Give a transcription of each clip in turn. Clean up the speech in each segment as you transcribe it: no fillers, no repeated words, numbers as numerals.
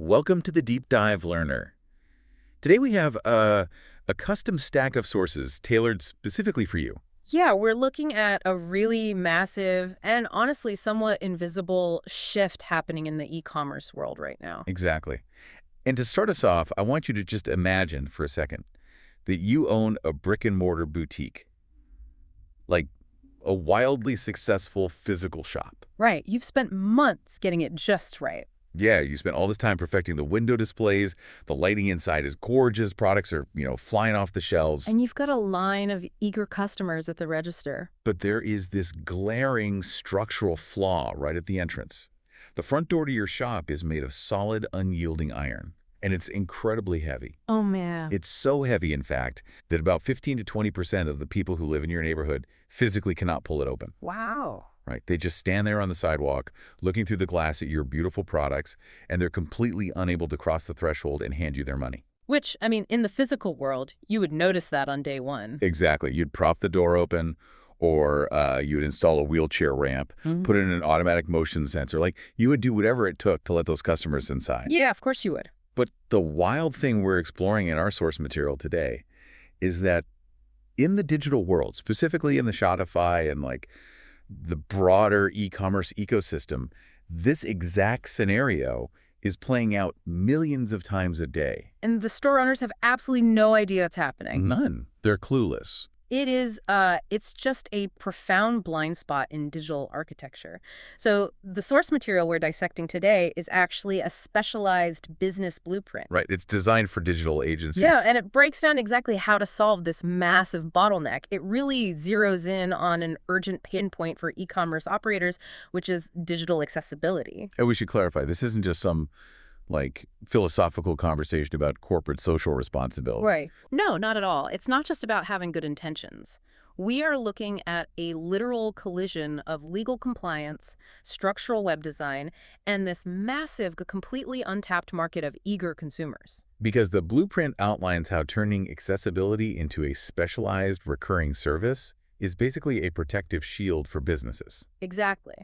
Welcome to the Deep Dive Learner. Today we have a custom stack of sources tailored specifically for you. Yeah, we're looking at a really massive and honestly somewhat invisible shift happening in the e-commerce world right now. Exactly. And to start us off, I want you to just imagine for a second that you own a brick-and-mortar boutique, like a wildly successful physical shop. Right, you've spent months getting it just right. Yeah, you spent all this time perfecting the window displays, the lighting inside is gorgeous, products are, flying off the shelves. And you've got a line of eager customers at the register. But there is this glaring structural flaw right at the entrance. The front door to your shop is made of solid, unyielding iron, and it's incredibly heavy. Oh, man. It's so heavy, in fact, that about 15 to 20% of the people who live in your neighborhood physically cannot pull it open. Wow. Right? They just stand there on the sidewalk, looking through the glass at your beautiful products, and they're completely unable to cross the threshold and hand you their money. Which, I mean, in the physical world, you would notice that on day one. Exactly. You'd prop the door open, or you'd install a wheelchair ramp, put in an automatic motion sensor. Like, you would do whatever it took to let those customers inside. Yeah, of course you would. But the wild thing we're exploring in our source material today is that in the digital world, specifically in the Shopify and the broader e-commerce ecosystem, this exact scenario is playing out millions of times a day. And the store owners have absolutely no idea what's happening. None. They're clueless. It's just a profound blind spot in digital architecture. So the source material we're dissecting today is actually a specialized business blueprint. Right. It's designed for digital agencies. Yeah, and it breaks down exactly how to solve this massive bottleneck. It really zeroes in on an urgent pain point for e-commerce operators, which is digital accessibility. And we should clarify, this isn't just some philosophical conversation about corporate social responsibility. Right. No, not at all. It's not just about having good intentions. We are looking at a literal collision of legal compliance, structural web design, and this massive, completely untapped market of eager consumers. Because the blueprint outlines how turning accessibility into a specialized recurring service is basically a protective shield for businesses. Exactly.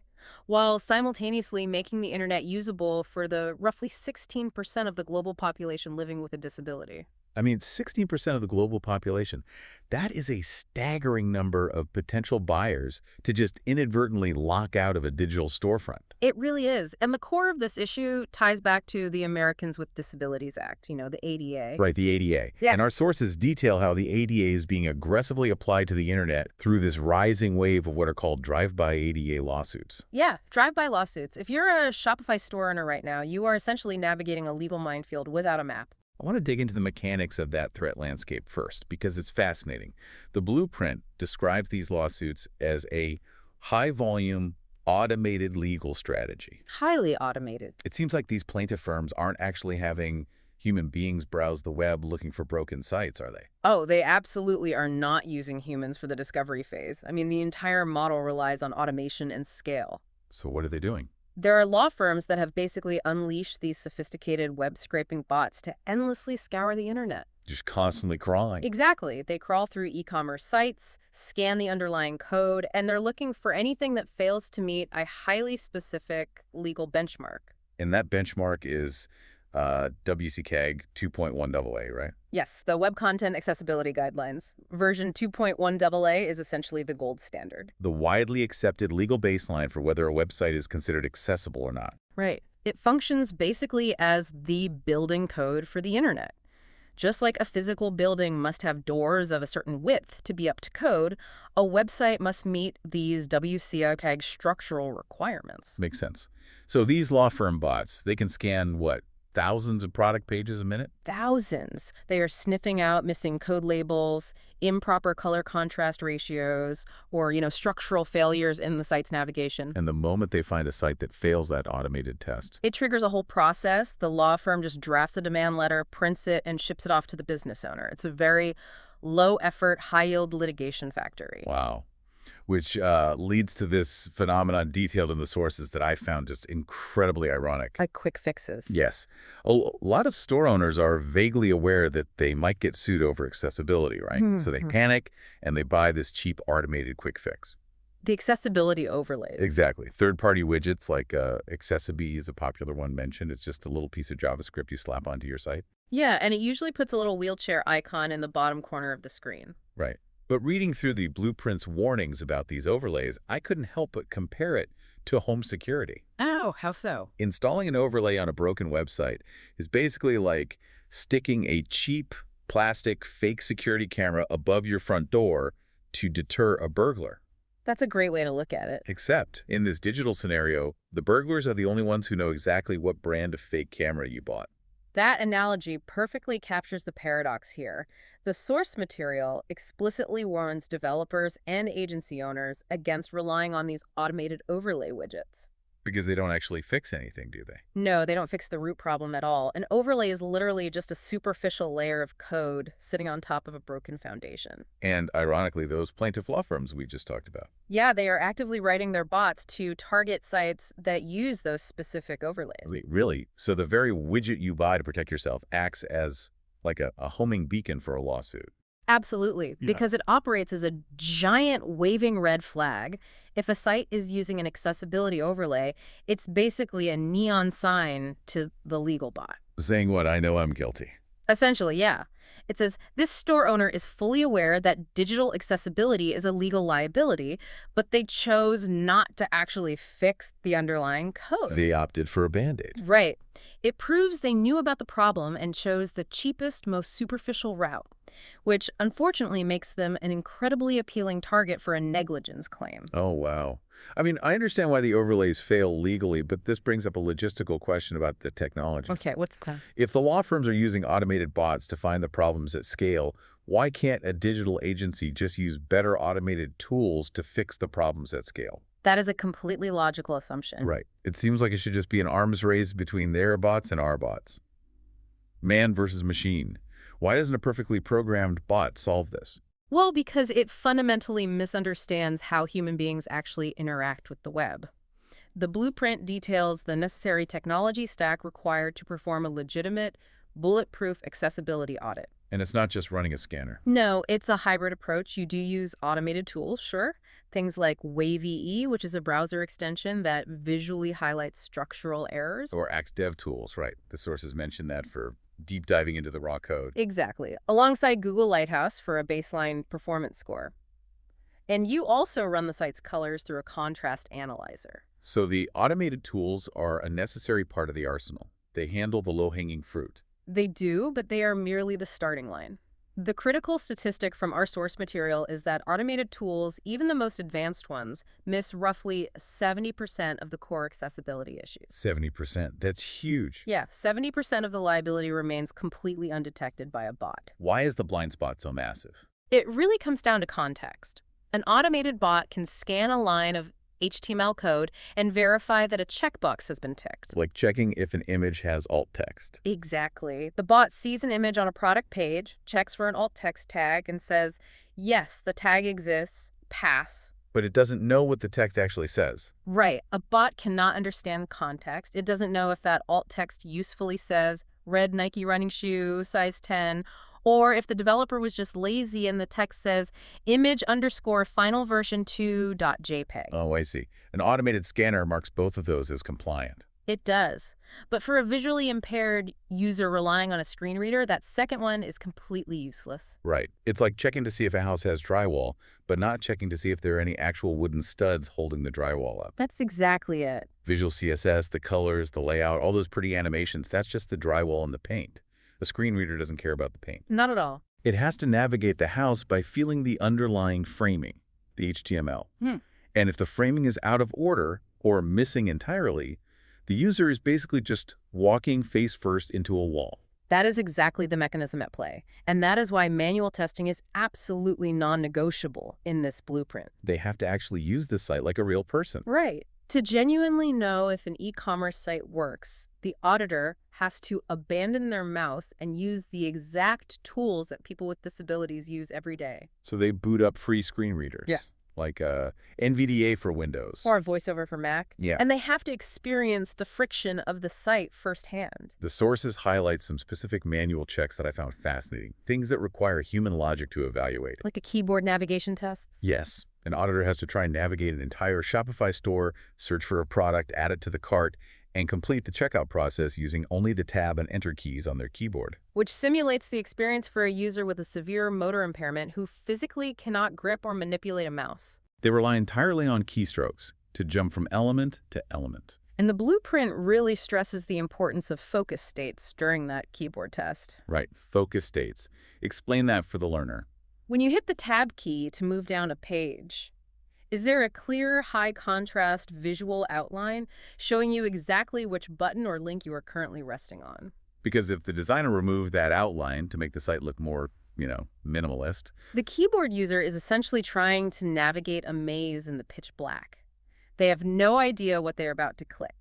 While simultaneously making the internet usable for the roughly 16% of the global population living with a disability. I mean, 16% of the global population. That is a staggering number of potential buyers to just inadvertently lock out of a digital storefront. It really is. And the core of this issue ties back to the Americans with Disabilities Act, the ADA. Right, the ADA. Yeah. And our sources detail how the ADA is being aggressively applied to the internet through this rising wave of what are called drive-by ADA lawsuits. Yeah, drive-by lawsuits. If you're a Shopify store owner right now, you are essentially navigating a legal minefield without a map. I want to dig into the mechanics of that threat landscape first, because it's fascinating. The blueprint describes these lawsuits as a high-volume, automated legal strategy. Highly automated. It seems like these plaintiff firms aren't actually having human beings browse the web looking for broken sites, are they? Oh, they absolutely are not using humans for the discovery phase. I mean, the entire model relies on automation and scale. So what are they doing? There are law firms that have basically unleashed these sophisticated web-scraping bots to endlessly scour the internet. Just constantly crawling. Exactly. They crawl through e-commerce sites, scan the underlying code, and they're looking for anything that fails to meet a highly specific legal benchmark. And that benchmark is WCAG 2.1 AA, right? Yes, the Web Content Accessibility Guidelines. Version 2.1 AA is essentially the gold standard. The widely accepted legal baseline for whether a website is considered accessible or not. Right. It functions basically as the building code for the internet. Just like a physical building must have doors of a certain width to be up to code, a website must meet these WCAG structural requirements. Makes sense. So these law firm bots, they can scan, what, thousands of product pages a minute? Thousands. They are sniffing out missing code labels, improper color contrast ratios, or, structural failures in the site's navigation. And the moment they find a site that fails that automated test, it triggers a whole process. The law firm just drafts a demand letter, prints it, and ships it off to the business owner. It's a very low-effort, high-yield litigation factory. wow. Which leads to this phenomenon detailed in the sources that I found just incredibly ironic. Like quick fixes. Yes. A lot of store owners are vaguely aware that they might get sued over accessibility, right? So they panic and they buy this cheap automated quick fix. The accessibility overlays. Exactly. Third-party widgets like accessiBe is a popular one mentioned. It's just a little piece of JavaScript you slap onto your site. Yeah, and it usually puts a little wheelchair icon in the bottom corner of the screen. Right. But reading through the blueprint's warnings about these overlays, I couldn't help but compare it to home security. Oh, how so? Installing an overlay on a broken website is basically like sticking a cheap plastic fake security camera above your front door to deter a burglar. That's a great way to look at it. Except, in this digital scenario, the burglars are the only ones who know exactly what brand of fake camera you bought. That analogy perfectly captures the paradox here. The source material explicitly warns developers and agency owners against relying on these automated overlay widgets. Because they don't actually fix anything, do they? No, they don't fix the root problem at all. An overlay is literally just a superficial layer of code sitting on top of a broken foundation. And ironically, those plaintiff law firms we just talked about. Yeah, they are actively writing their bots to target sites that use those specific overlays. Wait, really? So the very widget you buy to protect yourself acts as like a homing beacon for a lawsuit? Absolutely, Yeah. because it operates as a giant waving red flag. If a site is using an accessibility overlay, it's basically a neon sign to the legal bot. Saying what? I know I'm guilty. Essentially, yeah. It says, this store owner is fully aware that digital accessibility is a legal liability, but they chose not to actually fix the underlying code. They opted for a Band-Aid. Right. It proves they knew about the problem and chose the cheapest, most superficial route, which unfortunately makes them an incredibly appealing target for a negligence claim. Oh, wow. I mean, I understand why the overlays fail legally, but this brings up a logistical question about the technology. Okay, what's that? If the law firms are using automated bots to find the problems at scale, why can't a digital agency just use better automated tools to fix the problems at scale? That is a completely logical assumption. Right. It seems like it should just be an arms race between their bots and our bots. Man versus machine. Why doesn't a perfectly programmed bot solve this? Well, because it fundamentally misunderstands how human beings actually interact with the web. The blueprint details the necessary technology stack required to perform a legitimate, bulletproof accessibility audit. And it's not just running a scanner. No, it's a hybrid approach. You do use automated tools, sure. Things like WCAG, which is a browser extension that visually highlights structural errors. Or accessiDevTools, right. The sources mentioned that for deep diving into the raw code. Exactly. Alongside Google Lighthouse for a baseline performance score. And you also run the site's colors through a contrast analyzer. So the automated tools are a necessary part of the arsenal. They handle the low-hanging fruit. They do, but they are merely the starting line. The critical statistic from our source material is that automated tools, even the most advanced ones, miss roughly 70% of the core accessibility issues. 70%. That's huge. Yeah, 70% of the liability remains completely undetected by a bot. Why is the blind spot so massive? It really comes down to context. An automated bot can scan a line of HTML code and verify that a checkbox has been ticked. Like checking if an image has alt text. Exactly. The bot sees an image on a product page, checks for an alt text tag, and says, yes, the tag exists, pass. But it doesn't know what the text actually says. Right. A bot cannot understand context. It doesn't know if that alt text usefully says, red Nike running shoe, size 10, or if the developer was just lazy and the text says image_final version 2.jpg. Oh, I see. An automated scanner marks both of those as compliant. It does. But for a visually impaired user relying on a screen reader, that second one is completely useless. Right. It's like checking to see if a house has drywall, but not checking to see if there are any actual wooden studs holding the drywall up. That's exactly it. Visual CSS, the colors, the layout, all those pretty animations, that's just the drywall and the paint. A screen reader doesn't care about the paint. Not at all. It has to navigate the house by feeling the underlying framing, the HTML. And if the framing is out of order or missing entirely, the user is basically just walking face first into a wall. That is exactly the mechanism at play. And that is why manual testing is absolutely non-negotiable in this blueprint. They have to actually use the site like a real person. Right. To genuinely know if an e-commerce site works, the auditor has to abandon their mouse and use the exact tools that people with disabilities use every day. So they boot up free screen readers. Yeah. Like NVDA for Windows. Or a voiceover for Mac. Yeah. And they have to experience the friction of the site firsthand. The sources highlight some specific manual checks that I found fascinating. Things that require human logic to evaluate. Like a keyboard navigation tests? Yes. An auditor has to try and navigate an entire Shopify store, search for a product, add it to the cart, and complete the checkout process using only the tab and enter keys on their keyboard. Which simulates the experience for a user with a severe motor impairment who physically cannot grip or manipulate a mouse. They rely entirely on keystrokes to jump from element to element. And the blueprint really stresses the importance of focus states during that keyboard test. Right, focus states. Explain that for the learner. When you hit the tab key to move down a page, is there a clear, high-contrast visual outline showing you exactly which button or link you are currently resting on? Because if the designer removed that outline to make the site look more, minimalist. The keyboard user is essentially trying to navigate a maze in the pitch black. They have no idea what they're about to click.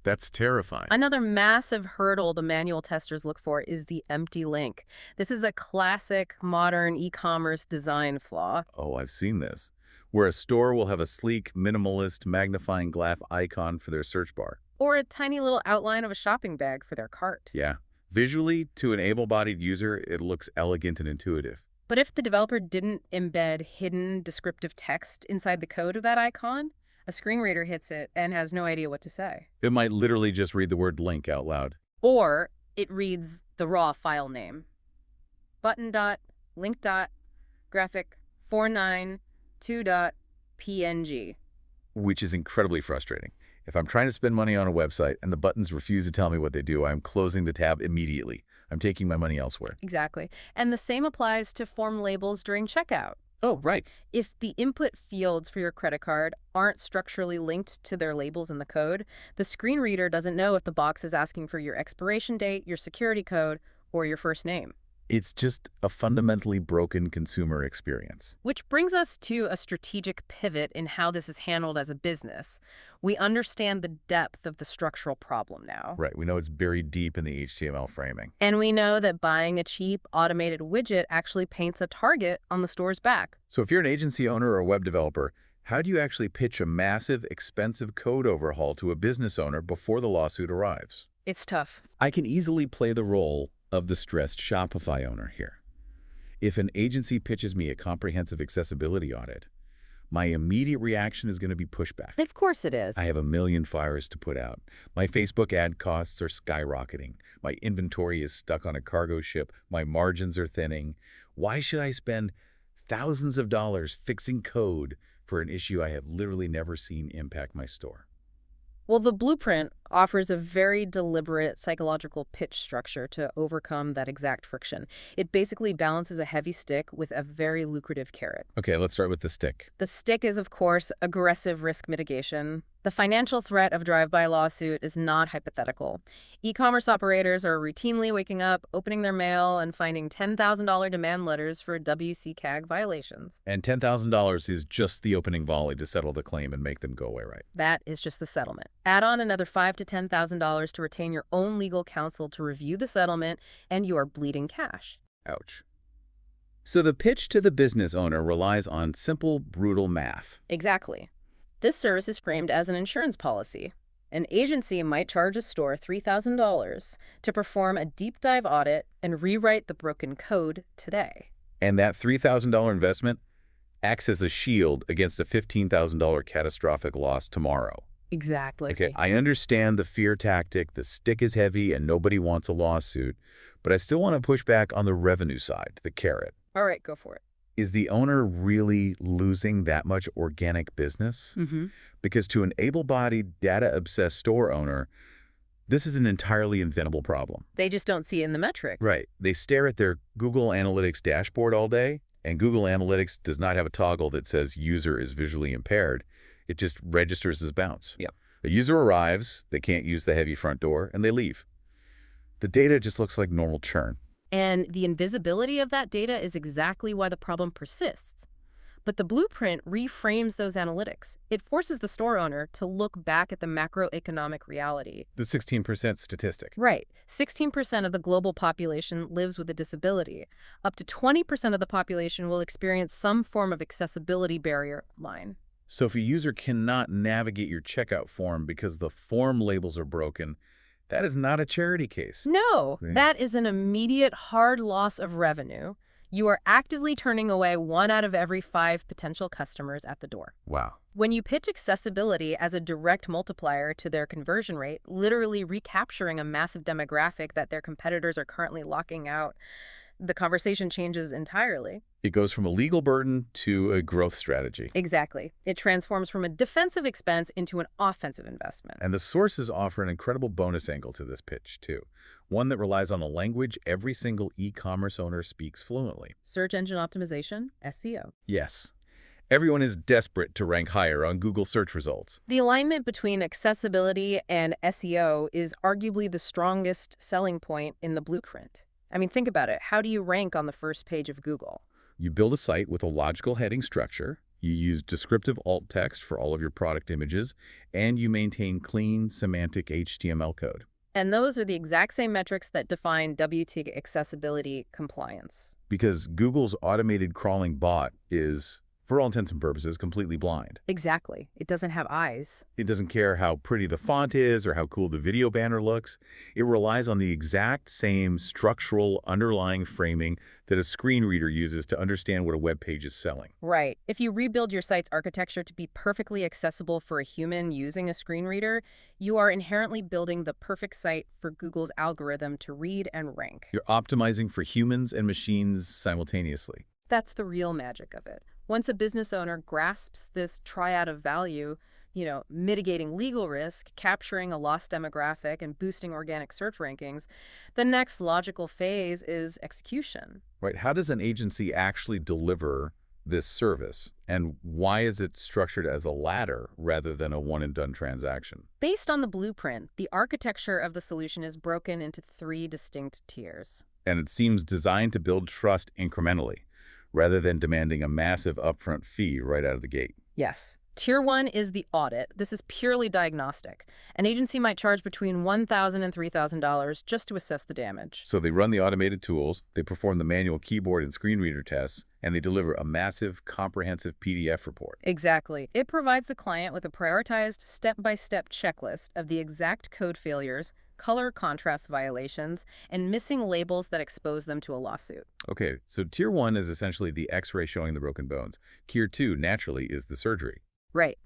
That's terrifying. Another massive hurdle the manual testers look for is the empty link. This is a classic modern e-commerce design flaw. Oh, I've seen this. Where a store will have a sleek, minimalist, magnifying glass icon for their search bar. Or a tiny little outline of a shopping bag for their cart. Yeah. Visually, to an able-bodied user, it looks elegant and intuitive. But if the developer didn't embed hidden descriptive text inside the code of that icon, a screen reader hits it and has no idea what to say. It might literally just read the word link out loud. Or it reads the raw file name. Button.link.graphic 492.png. Which is incredibly frustrating. If I'm trying to spend money on a website and the buttons refuse to tell me what they do, I'm closing the tab immediately. I'm taking my money elsewhere. Exactly. And the same applies to form labels during checkout. Oh, right. If the input fields for your credit card aren't structurally linked to their labels in the code, the screen reader doesn't know if the box is asking for your expiration date, your security code, or your first name. It's just a fundamentally broken consumer experience. Which brings us to a strategic pivot in how this is handled as a business. We understand the depth of the structural problem now. Right. We know it's buried deep in the HTML framing. And we know that buying a cheap automated widget actually paints a target on the store's back. So if you're an agency owner or a web developer, how do you actually pitch a massive, expensive code overhaul to a business owner before the lawsuit arrives? It's tough. I can easily play the role of the stressed Shopify owner here. If an agency pitches me a comprehensive accessibility audit, my immediate reaction is going to be pushback. Of course it is. I have a million fires to put out. My Facebook ad costs are skyrocketing. My inventory is stuck on a cargo ship. My margins are thinning. Why should I spend thousands of dollars fixing code for an issue I have literally never seen impact my store? Well, the blueprint offers a very deliberate psychological pitch structure to overcome that exact friction. It basically balances a heavy stick with a very lucrative carrot. Okay, let's start with the stick. The stick is, of course, aggressive risk mitigation. The financial threat of drive-by lawsuit is not hypothetical. E-commerce operators are routinely waking up, opening their mail, and finding $10,000 demand letters for WCAG violations. And $10,000 is just the opening volley to settle the claim and make them go away, right? That is just the settlement. Add on another $5,000 to $10,000 to retain your own legal counsel to review the settlement, and you are bleeding cash. Ouch. So the pitch to the business owner relies on simple, brutal math. Exactly. This service is framed as an insurance policy. An agency might charge a store $3,000 to perform a deep dive audit and rewrite the broken code today. And that $3,000 investment acts as a shield against a $15,000 catastrophic loss tomorrow. Exactly. Okay, I understand the fear tactic, the stick is heavy and nobody wants a lawsuit, but I still want to push back on the revenue side, the carrot. All right, go for it. Is the owner really losing that much organic business? Because to an able-bodied, data-obsessed store owner, this is an entirely inventable problem. They just don't see it in the metric. Right. They stare at their Google Analytics dashboard all day, and Google Analytics does not have a toggle that says user is visually impaired. It just registers as bounce. Yep. A user arrives, they can't use the heavy front door, and they leave. The data just looks like normal churn. And the invisibility of that data is exactly why the problem persists. But the blueprint reframes those analytics. It forces the store owner to look back at the macroeconomic reality. The 16% statistic. Right. 16% of the global population lives with a disability. Up to 20% of the population will experience some form of accessibility barrier line. So if a user cannot navigate your checkout form because the form labels are broken, that is not a charity case. No, Yeah. that is an immediate hard loss of revenue. You are actively turning away 1 out of every 5 potential customers at the door. Wow. When you pitch accessibility as a direct multiplier to their conversion rate, literally recapturing a massive demographic that their competitors are currently locking out, the conversation changes entirely. It goes from a legal burden to a growth strategy. Exactly. It transforms from a defensive expense into an offensive investment. And the sources offer an incredible bonus angle to this pitch, too. One that relies on a language every single e-commerce owner speaks fluently. Search engine optimization, SEO. Yes. Everyone is desperate to rank higher on Google search results. The alignment between accessibility and SEO is arguably the strongest selling point in the blueprint. I mean, think about it. How do you rank on the first page of Google? You build a site with a logical heading structure, you use descriptive alt text for all of your product images, and you maintain clean, semantic HTML code. And those are the exact same metrics that define WCAG accessibility compliance. Because Google's automated crawling bot is, for all intents and purposes, completely blind. Exactly. It doesn't have eyes. It doesn't care how pretty the font is or how cool the video banner looks. It relies on the exact same structural underlying framing that a screen reader uses to understand what a web page is selling. Right. If you rebuild your site's architecture to be perfectly accessible for a human using a screen reader, you are inherently building the perfect site for Google's algorithm to read and rank. You're optimizing for humans and machines simultaneously. That's the real magic of it. Once a business owner grasps this triad of value, mitigating legal risk, capturing a lost demographic, and boosting organic search rankings, the next logical phase is execution. Right. How does an agency actually deliver this service? And why is it structured as a ladder rather than a one-and-done transaction? Based on the blueprint, the architecture of the solution is broken into 3 distinct tiers. And it seems designed to build trust incrementally, rather than demanding a massive upfront fee right out of the gate. Yes. Tier 1 is the audit. This is purely diagnostic. An agency might charge between $1,000 and $3,000 just to assess the damage. So they run the automated tools, they perform the manual keyboard and screen reader tests, and they deliver a massive, comprehensive PDF report. Exactly. It provides the client with a prioritized step-by-step checklist of the exact code failures, color contrast violations, and missing labels that expose them to a lawsuit. Okay, so Tier 1 is essentially the X-ray showing the broken bones. Tier 2, naturally, is the surgery. Right.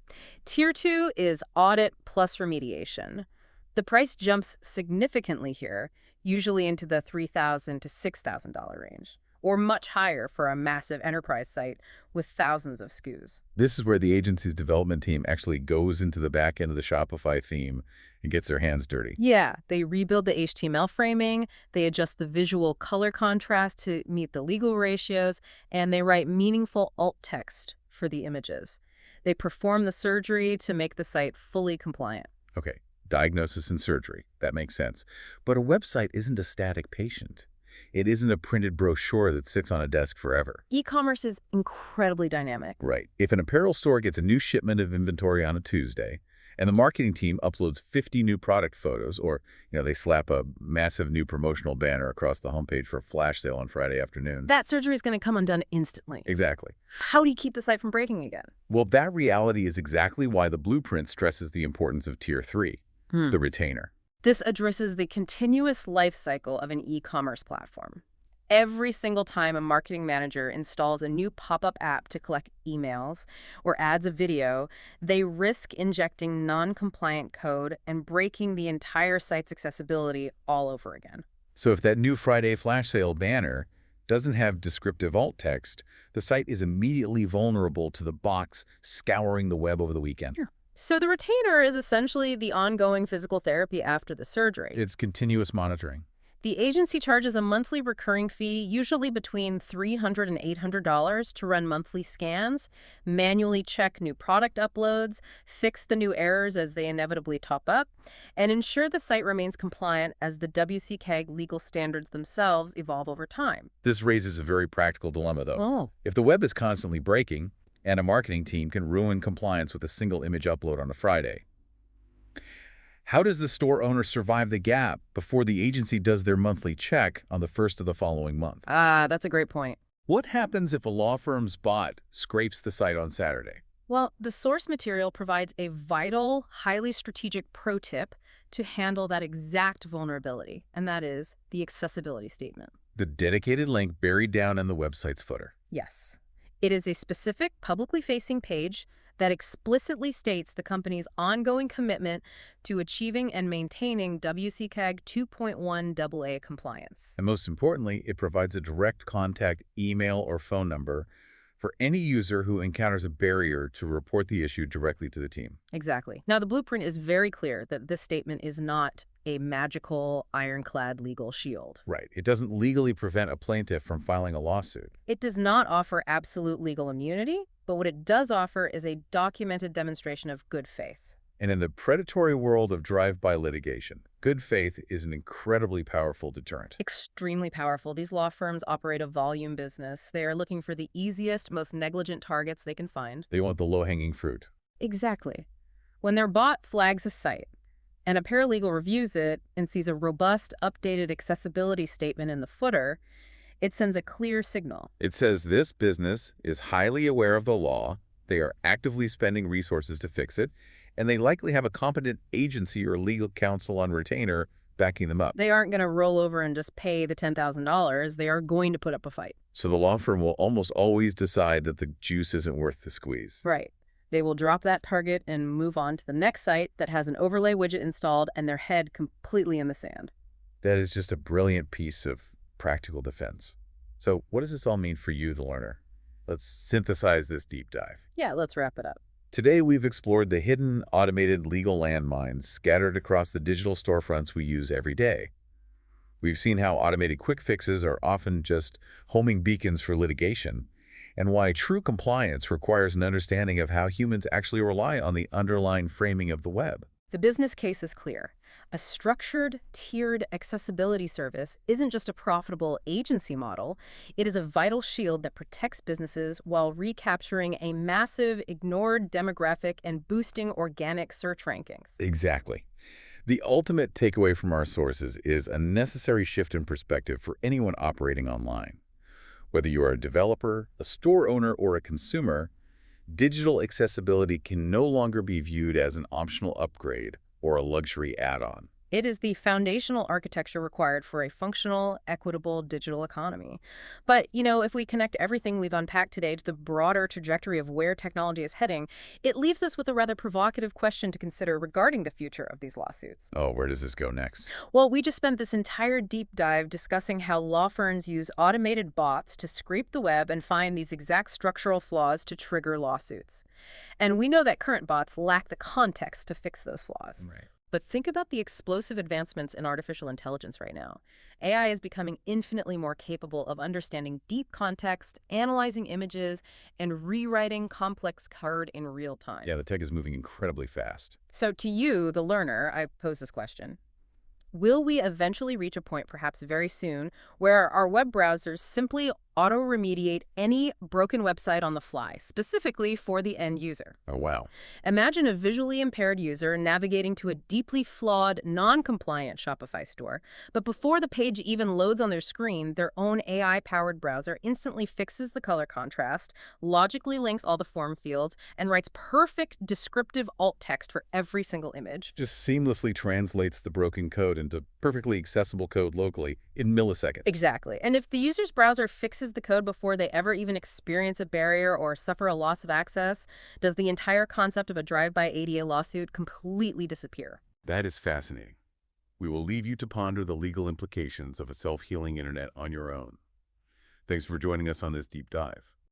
Tier 2 is audit plus remediation. The price jumps significantly here, usually into the $3,000 to $6,000 range, or much higher for a massive enterprise site with thousands of SKUs. This is where the agency's development team actually goes into the back end of the Shopify theme and gets their hands dirty. Yeah, they rebuild the HTML framing, they adjust the visual color contrast to meet the legal ratios, and they write meaningful alt text for the images. They perform the surgery to make the site fully compliant. Okay, diagnosis and surgery. That makes sense. But a website isn't a static patient. It isn't a printed brochure that sits on a desk forever. E-commerce is incredibly dynamic. Right. If an apparel store gets a new shipment of inventory on a Tuesday, and the marketing team uploads 50 new product photos, or they slap a massive new promotional banner across the homepage for a flash sale on Friday afternoon. That surgery is going to come undone instantly. Exactly. How do you keep the site from breaking again? Well, that reality is exactly why the blueprint stresses the importance of Tier 3, the retainer. This addresses the continuous life cycle of an e-commerce platform. Every single time a marketing manager installs a new pop-up app to collect emails or adds a video, they risk injecting non-compliant code and breaking the entire site's accessibility all over again. So if that new Friday flash sale banner doesn't have descriptive alt text, the site is immediately vulnerable to the bots scouring the web over the weekend. Yeah. So the retainer is essentially the ongoing physical therapy after the surgery. It's continuous monitoring. The agency charges a monthly recurring fee, usually between $300 and $800, to run monthly scans, manually check new product uploads, fix the new errors as they inevitably top up, and ensure the site remains compliant as the WCAG legal standards themselves evolve over time. This raises a very practical dilemma, though. Oh. If the web is constantly breaking, and a marketing team can ruin compliance with a single image upload on a Friday, how does the store owner survive the gap before the agency does their monthly check on the first of the following month? That's a great point. What happens if a law firm's bot scrapes the site on Saturday? Well, the source material provides a vital, highly strategic pro tip to handle that exact vulnerability, and that is the accessibility statement. The dedicated link buried down in the website's footer. Yes. It is a specific publicly facing page that explicitly states the company's ongoing commitment to achieving and maintaining WCAG 2.1 AA compliance. And most importantly, it provides a direct contact email or phone number for any user who encounters a barrier to report the issue directly to the team. Exactly. Now, the blueprint is very clear that this statement is not a magical, ironclad legal shield. Right. It doesn't legally prevent a plaintiff from filing a lawsuit. It does not offer absolute legal immunity, but what it does offer is a documented demonstration of good faith. And in the predatory world of drive-by litigation, good faith is an incredibly powerful deterrent. Extremely powerful. These law firms operate a volume business. They are looking for the easiest, most negligent targets they can find. They want the low-hanging fruit. Exactly. When their bot flags a site, and a paralegal reviews it and sees a robust, updated accessibility statement in the footer, it sends a clear signal. It says this business is highly aware of the law, they are actively spending resources to fix it, and they likely have a competent agency or legal counsel on retainer backing them up. They aren't going to roll over and just pay the $10,000. They are going to put up a fight. So the law firm will almost always decide that the juice isn't worth the squeeze. Right. They will drop that target and move on to the next site that has an overlay widget installed and their head completely in the sand. That is just a brilliant piece of practical defense. So what does this all mean for you, the learner? Let's synthesize this deep dive. Yeah, let's wrap it up. Today, we've explored the hidden, automated legal landmines scattered across the digital storefronts we use every day. We've seen how automated quick fixes are often just homing beacons for litigation, and why true compliance requires an understanding of how humans actually rely on the underlying framing of the web. The business case is clear. A structured, tiered accessibility service isn't just a profitable agency model. It is a vital shield that protects businesses while recapturing a massive, ignored demographic and boosting organic search rankings. Exactly. The ultimate takeaway from our sources is a necessary shift in perspective for anyone operating online. Whether you are a developer, a store owner, or a consumer, digital accessibility can no longer be viewed as an optional upgrade or a luxury add-on. It is the foundational architecture required for a functional, equitable digital economy. But, if we connect everything we've unpacked today to the broader trajectory of where technology is heading, it leaves us with a rather provocative question to consider regarding the future of these lawsuits. Oh, where does this go next? Well, we just spent this entire deep dive discussing how law firms use automated bots to scrape the web and find these exact structural flaws to trigger lawsuits. And we know that current bots lack the context to fix those flaws. Right. But think about the explosive advancements in artificial intelligence right now. AI is becoming infinitely more capable of understanding deep context, analyzing images, and rewriting complex code in real time. Yeah, the tech is moving incredibly fast. So to you, the learner, I pose this question. Will we eventually reach a point, perhaps very soon, where our web browsers simply auto-remediate any broken website on the fly, specifically for the end user? Oh, wow. Imagine a visually impaired user navigating to a deeply flawed, non-compliant Shopify store, but before the page even loads on their screen, their own AI-powered browser instantly fixes the color contrast, logically links all the form fields, and writes perfect descriptive alt text for every single image. Just seamlessly translates the broken code into perfectly accessible code locally in milliseconds. Exactly. And if the user's browser fixes the code before they ever even experience a barrier or suffer a loss of access, does the entire concept of a drive-by ADA lawsuit completely disappear? That is fascinating. We will leave you to ponder the legal implications of a self-healing internet on your own. Thanks for joining us on this deep dive.